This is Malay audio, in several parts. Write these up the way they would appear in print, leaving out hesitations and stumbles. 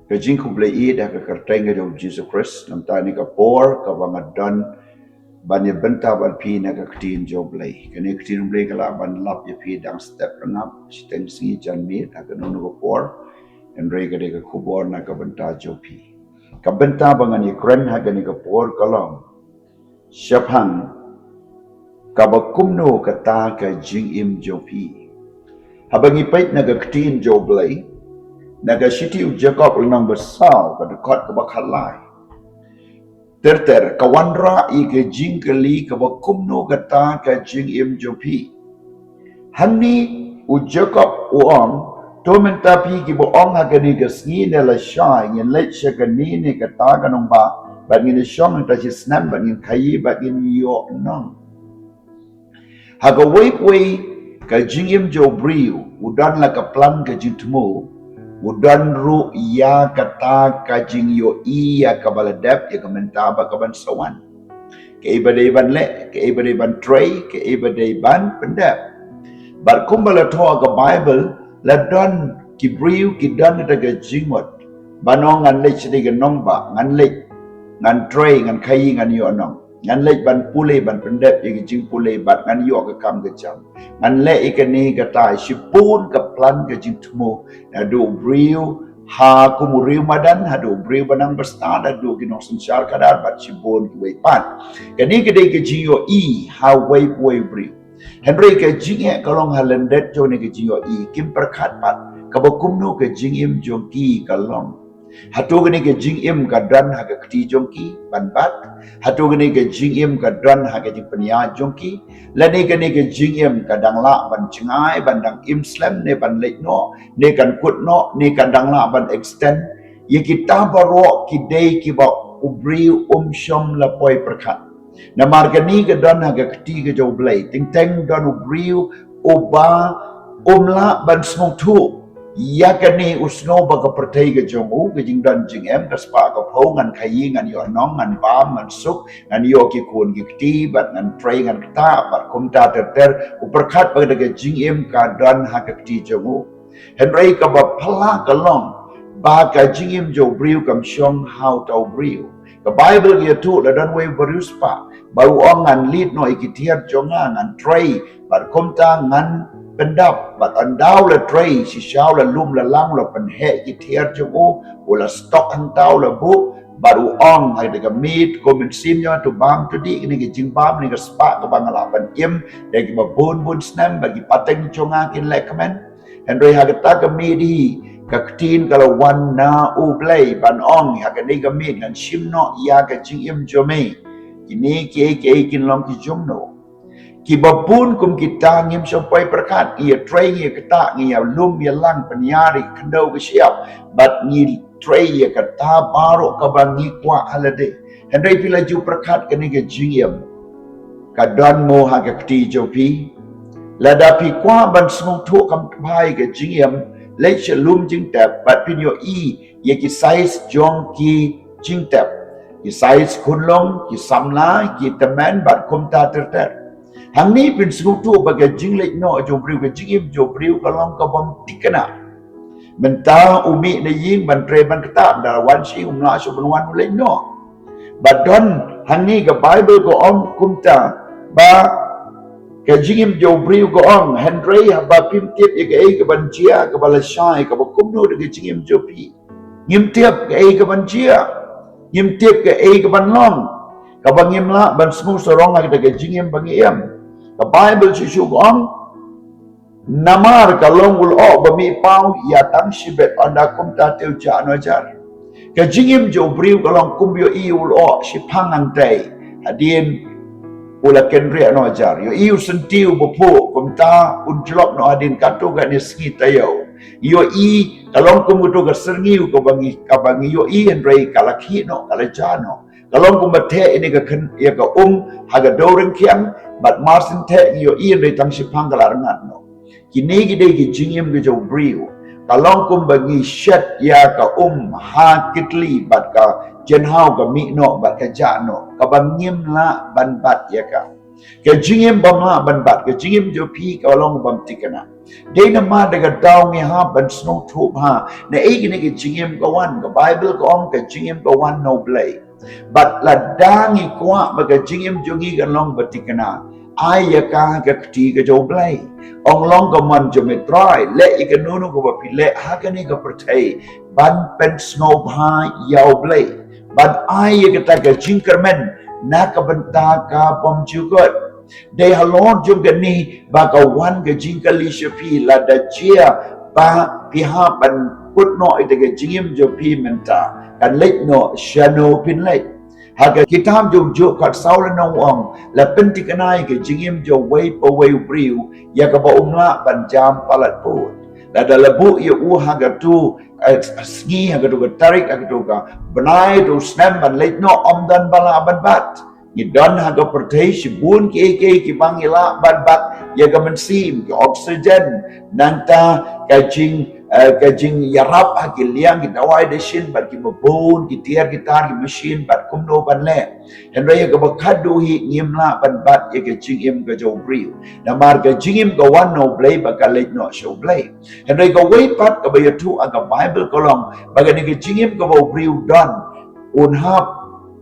Kajing kumplei dah ke kerteng ke jom Jesus Christ nam ta ni ka por ka bangat don ban ye benta ban pi na ka ktin jo blai kani ktin blai kala ban lap ye pi dang step rangap steng si jan mi ta ka no ko por en re ka de ka kubor na ka benta jo pi ka benta bangan ye kren ha ka ni ka por kalong syapang ka ba kumno ka ta ka jing im jo pi habangi pait na ka ktin jo blai naga siti u Jacob lang besar pada kot ke bakal lai. Ter kawandra i ke jing keli ke bakumno kata ke jing im jopi. Hani u Jacob u om to menta pi ki bo ong ha ke sni ne la shai ngin let sha ke ni kata ka nong ba ngin shong ta chi snam ba ngin kai ba ngin yo nong. Ha ka wei ke jing im jo briu udan la ka plan ke jing tmu Udan ru ya kata kajing yo iya kabaladap ya kamentaba kaban sawan. Ke ibadai ban le, ke ibadai ban tray, ke ibadai ban pendap. Bar kumbala toa ke Bible, la don kibriu ki don daga jingwat. Banong ngan lech sedega nongba, ngan lech, ngan tray, ngan kayi ngan yo nong. Ngan lech ban pule ban pendap ya jing pule bat ngan yo ke kam ke jam. Ngan le ikani kata sipun ke plan ke jing tumu. Adu briu ha kumuriu madan hadu briu banang bestar adu kinong sensyar kadar bat sipun ki weipan. Kani kedai ke jio i ha wei briu. Henry ke jinge kalong halendet jo ne ke jio i kim perkat pat kabakumno ke jingim jongki kalong. Hatu gani ke jingim kadran ha ke kti jongki ban bat. Hatu gani ke jingim kadran ha ke jing penia jongki. Lani gani ke jingim kadang la ban cengai bandang imslam ne ban lek no ne kan kut no ne kan dang la ban extend ye kita baro kidei ki ba ubri shom la poi perkat na margani ke don ha ke kti ke jo blai ting teng don ubri oba la ban smong tu ya kani usno ba ka pertai ke jongu ke jing dan jing em ka spa ka phau ngan khai ngan yo nong ngan ba ngan suk ngan yo ki kun ki ti bat ngan trai ngan ta bat kum ta ter uperkhat ba ke jing em ka dan ha ka ti jongu henry ka ba phala ka long ba ka jing em jo briu kam shong how to briu ka bible ye tu la dan we barus pa ba ong ngan lead no ikitiat jonga ngan trai bat kum ta ngan pendap bat andau la tray si shau la lum la lang la pen he ki tiar jongo o la stock antau la bu baru ong hai de meat komen sim yo to bang to di ni ki jing bam ni ka spa ka bang la ban im de ki ba bun snam bagi pateng jonga kin le kamen henry ha ta ka mi di ka ktin kala wan na u play ban ong ha ka ni ka meat ngan sim no ya ka jing im jome kini ke kin long ki jom no Kibapun kum kita ngim sampai perkat ia tray ia kata ia lum ia lang penyari kendau ke siap bat ngi tray ia kata baru ka bangi kwa halade hendai pila ju perkat kini ke jingiam kadon mo ha ke kti jopi lada pi kwa ban smong tu kam bai ke jingiam le lum jing tap bat pinyo i ia ki size jong ki jing tap ki size kunlong ki samla ki teman bat kum ta ter Hang ni pin sekutu bagi jinglek no jo briu ke jingim jo briu kalong ka bom tikana. Menta umi na ying ban tre ban kata da wan si umla so ban wan le no. Badon hang ni ka Bible ko om kumta ba ke jingim jo briu ko om Henry ba pim tip ke ban chia ka bala shai ka ba kumno de jingim jo pi. Ngim tiap ke ka ban chia. Ngim tiap ke ka ban long. Ka bangim la ban smu sorong la ke jingim bangiam. The Bible sisyu gong namar kalong ul o bami pau ya tang sibet anda kum ta tiu cha no jar ka jingim jo briu kalong kum yo i ul o si pangang dai hadin ula kenre no jar yo i sentiu bopo kum ta un jlop no hadin katu ga ni ski tayo yo i kalong kum tu ga serniu ko bangi yo i enrei kalaki no kalajano kalong kum bathe ini ga kan ya ga haga doreng kiang but marsin te yo i enrei tang si panggalar no kini gide ki jingim ge jo briu kalong kum bagi shet ya ka ha kitli bat ka jenhau ka mi no bat ka jano ka bangim ban bat ya ka jingim bam la ban bat ka jingim jo pi kalong bam tikana Day nama daga daw ngi ha ban snow thup ha na gini ke jingim ka wan ka Bible ka ong ka jingim ka wan no blay but la dangi kwa baga jingim jongi ka long batikana ai ya ka kti ka jo blay ong long ka man jo me try le ikanunu ko ba pile ha ka ni ka pertai ban pen snow ha yaw blay but ai ya ka ta ka jingkermen na ka banta ka bom jugot Day halon jung gani baga wan ga jingkali shapi la da chia ba piha ban put no ite ga jingim jo pi menta kan lek no shano pin lek haga kitam jung jo kat saula no ong la penti kanai ga jingim jo wei po wei briu ya ga ba umla ban jam palat put la da labu ya u haga tu sngi haga tu ga tarik haga tu ga benai tu snam ban lek no om dan bala ban bat Idan haga pertai sibun ki bangila bat ya ga mensim ki oksigen nanta kajing yarap hagi liang ki dawai desin bat ki babun ki tiar ki tar ki mesin bat kumno ban le henry ya ga bakadu hi ngimla bat ya ga jingim ga jo briu namar ga jingim ga wan no blay ba ga lek no show blay henry ga wei pat ga ba tu aga bible kolong ba ga ni ga jingim ga bo briu don unhap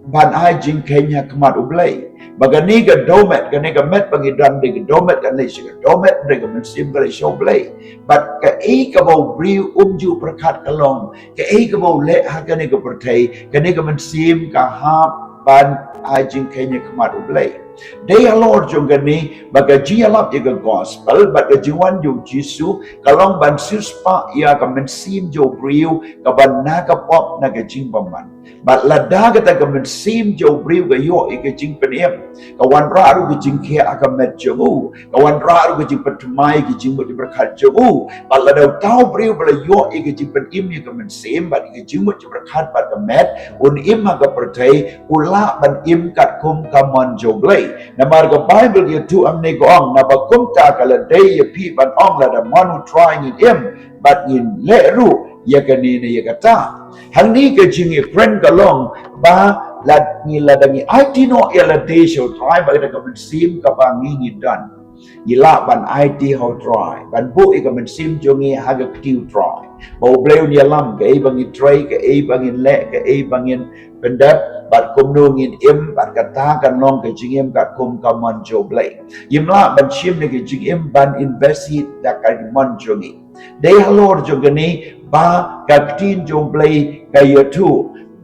ban ai jing Kenya kemat ublay bagani ga domet gani ga met bagi dan de ga domet ga nei ga domet de ga mensim ga show blay but ka ka bo briu umju perkat kalong ka ka bo le ha gani ga pertai gani ga mensim ka ha ban ai jing Kenya kemat ublay Day Lord jong gani baga jialap ya gospel baga jiwan jo Jisu kalong ban suspa ya ka mensim jo briu ka ban naga pop naga jing baman but lada kata ka mensim jo briu ga yo ka jing peniem ka wan raru ka jing kia aka met jo ka wan raru ka jing petumai ka jing mut berkat jo but lada tau briu bala yo ka jing penim ya ka mensim but ka jing mut berkat bat ka met un im ka pertai ula ban im kat kum ka man jo blay Namar ga Bible ya tu amne go ong na ba kumta kala day ya pi ban ong la da manu trying in him but in le ru ya ka ni ne ya kata hang ni ka jing ya friend ka long ba la ni la da ni IT no ya la day show try ba da ka men sim ka ba ngi ni dan ila ban IT how try ban bu ka men sim jo ngi ha ga tiu try ba bleu ni lam ka e bang i try ka e bang in le ka e bang in pendap bat kum nu ngin im bat kata kan long ke jing im kat kum ka man jo blay imla ban shim ne ke jing im ban investi da ka man jo ngi de halor jo gani ba ka tin jo blay ka tu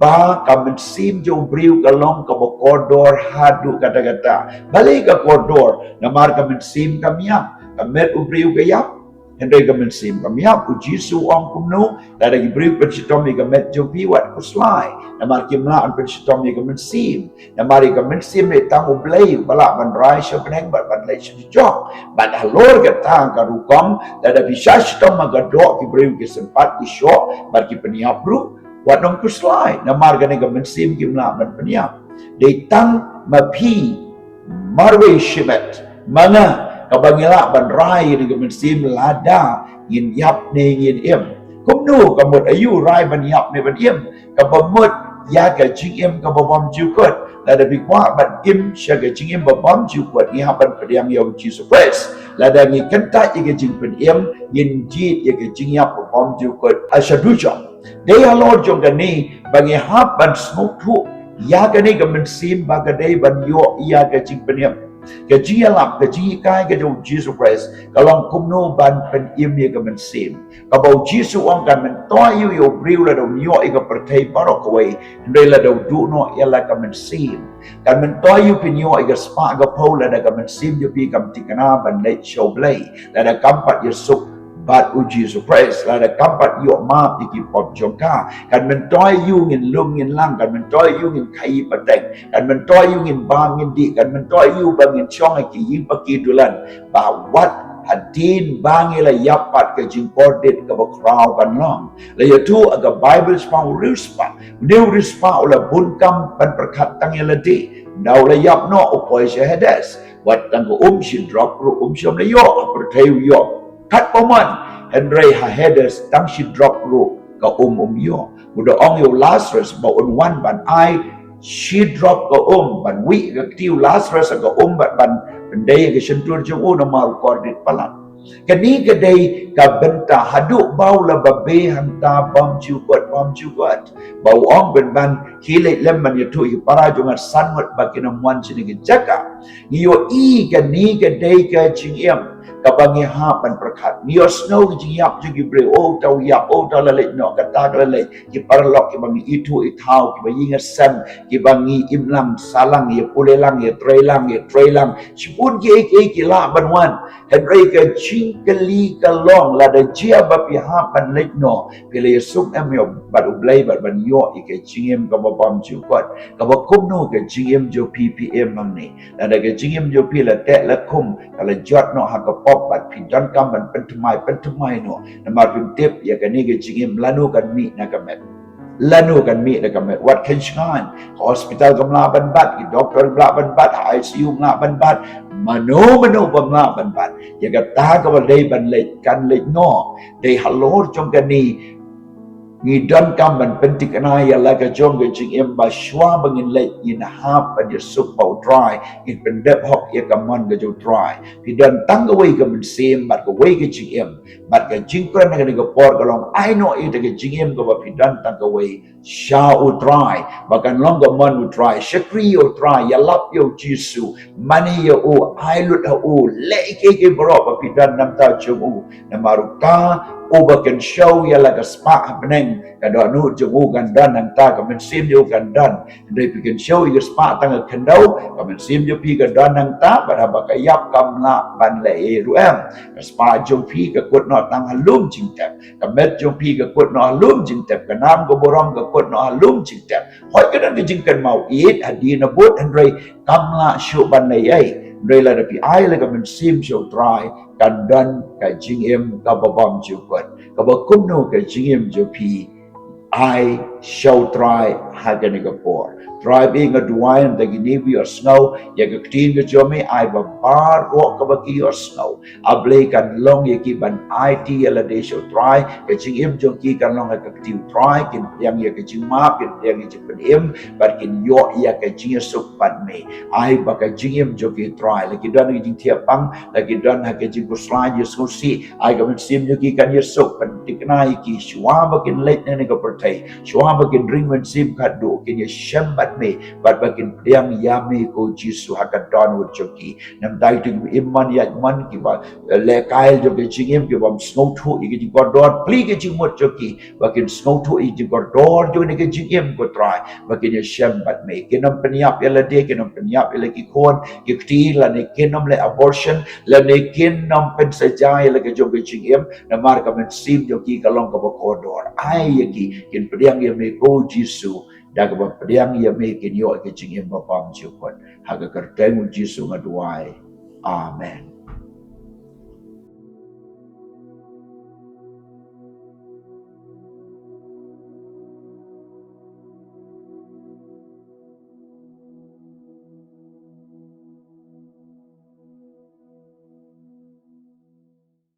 ba ka men sim jo briu ka long ka bo koridor hadu kata kata balai ka koridor namar ka men sim ka miap ka met u briu ka yap Henry ka men sim ka miap u Jisu ong kumno da da briu pa chitom ka met jo piwat ku slai namar kimla an pa chitom ka men sim namar ka men sim le tang u blay bala ban rai sho peneng bat ban lai shi jo bat halor ka tang ka rukom da da bisa chitom ka do ki briu ki sempat ki sho bat ki peniap bru wat nong ku slai namar ka ne ka men sim kimla ban peniap de tang ma pi marwe shimet mana kabangila ban rai ni gamen sim lada yin yap ne yin im kumnu kamut ayu rai ban yap ne ban im kabamut ya ka jing im ka babam jukut lada bikwa ban im sya ka jing im babam jukut ni haban pediam ya Jesus Christ lada ni kenta ya ka jing pen im yin jit ya ka jing yap babam jukut asyaduja de Lord jong gani bangi hab ban smoke tu ya ka ni gamen sim bagadai ban yo ya ka jing pen im Kaji alam, kaji kai ka jo Jesus Christ, kalong kumno ban pen im ye ka men sim. Kabau Jesus ong kan men toa yu yo briu la do nyo ika pertai barok away, ndai la do du no ya la ka men sim. Kan men toa yu pin yo ika spa ka pau la da ka men sim yo pi kam tikana ban late show blay, la da kampat ya suk bat u Jesus Christ la da kampat yo ma piki pop jongka kan men toy yu ngin lum ngin lang kan men toy yu ngin kai patek kan men toy yu ngin bang ngin di kan men toy yu bangin chong ki yin paki dulan ba wat hadin bangi la yapat ke jing kordit ke bakraw kan long la yatu aga Bible spa rispa new rispa ola bunkam pan perkat tang yaladi daw la yap no opoy shahadas wat tang shi drop ru shom la yo pertai yo kat paman Henry Hahedes tang shi drop ru ka yo muda ong yo Lazarus ba un ban ai she drop ka ban wi ka tiu Lazarus ka ban day ka sentur jung una mar kordit pala Kani kadai ka benta haduk bau la babe hanta bom jugot bau ong ben ban hilai lemman ya tu para jungat sanwat bakina muan sini ke jaga ngiyo i kani kadai ka jingiem ka bangi hapan perkat ngiyo snow jingyap jugi bre o tau yap o tau lalai no kata lalai ki parlok ki bangi itu itau ki bangi ngasam ki bangi imlang salang ya pulelang ya trelang sipun ki la banwan Henry ke jing kali kalong la da jia ba pi ha pan lek no pile sum em yo ba u blai ba ban yo i ke jingem ka ba bam ju kwat ka ba kum no ke jingem jo ppm mang ni la da ke jingem jo pi la te la kum ka la jot no ha ka pop bat pi dan kam ban pentumai no na mar pim tip ya ka ni ke jingem lanu kan mi na ka met lanu kan mi na kamet wat kencan hospital kamla ban bat ki doktor bla ban bat ICU ngla ban bat mano bamla ban bat ya ka ta ka dei ban le kan le no dei halor trong kan ni ngi don kam ban pentik na ya la ka jong ke jing em ba shwa bangin le in hap ban ya sup pau dry in pendep hok ya ka man ka jo dry pi dan tang ka wei ka men sem bat ka wei ka jing em bat ka jing kran na ka por ka long I know it ka jing em ka ba pi dan tang ka wei sha u dry bakan long ka man u dry shakri u dry ya lap yo jisu mani yo u ai lut ha u le ke bro ba pi dan nam ta chung u na maruka ubakan show ya la ka spa happening kada nu jungu gandan nanta ka men sim yo gandan dai pikan show ya spa tang kandau ka men sim yo pi gandan nanta pada ba yap kamla ban le e ruam ka spa jong pi ka kot no tang halum jingtap ka met jong pi ka kot no halum jingtap ka nam ko borom ka kot no halum jingtap hoi ka dan jingkan mau it adina bot andrei kamla show ban le ai Rela da pi ai la ka men sim show try kan dan ka jing em ka babam ju kot ka ba kum no ka jing em jo pi I shall try Haganigapore. Try being a duayan the Ginebi or snow, Yagatin the Jomi, I ba bar rock abaki or snow. A blake and long yaki ban IT aladesho try, catching him junkie can long a active try, can young yakaching map, can young him, but can your yakaching soup but me. I bakaching him jockey try, like you done eating tear pang, like you done hakaching go slide, you so see. I go and see him yuki can your soap and tiknaiki, shwamba can late nenigaper. Shua bakin ring when sim kado kini shambat me but bakin yang yami ko jisu haka don with joki nam dai tu iman ya man ki ba le kail jo ke chingem ki bam snow thu i ki god dor pli ke ching mot joki bakin snow thu i ki god dor jo ne ke chingem ko try bakin ya shambat me kinam peniap ela de kinam peniap ela ki kon ki kti la ne kinam le abortion la ne kinam pen sajai ela ke jo ke chingem na mar ka men sim joki kalong ka ko dor ai ki kin pediang ya me ko jisu da ka pediang ya me kin yo ke ching em ba pam chu kon ha ka kar tai mu jisu ngaduai amen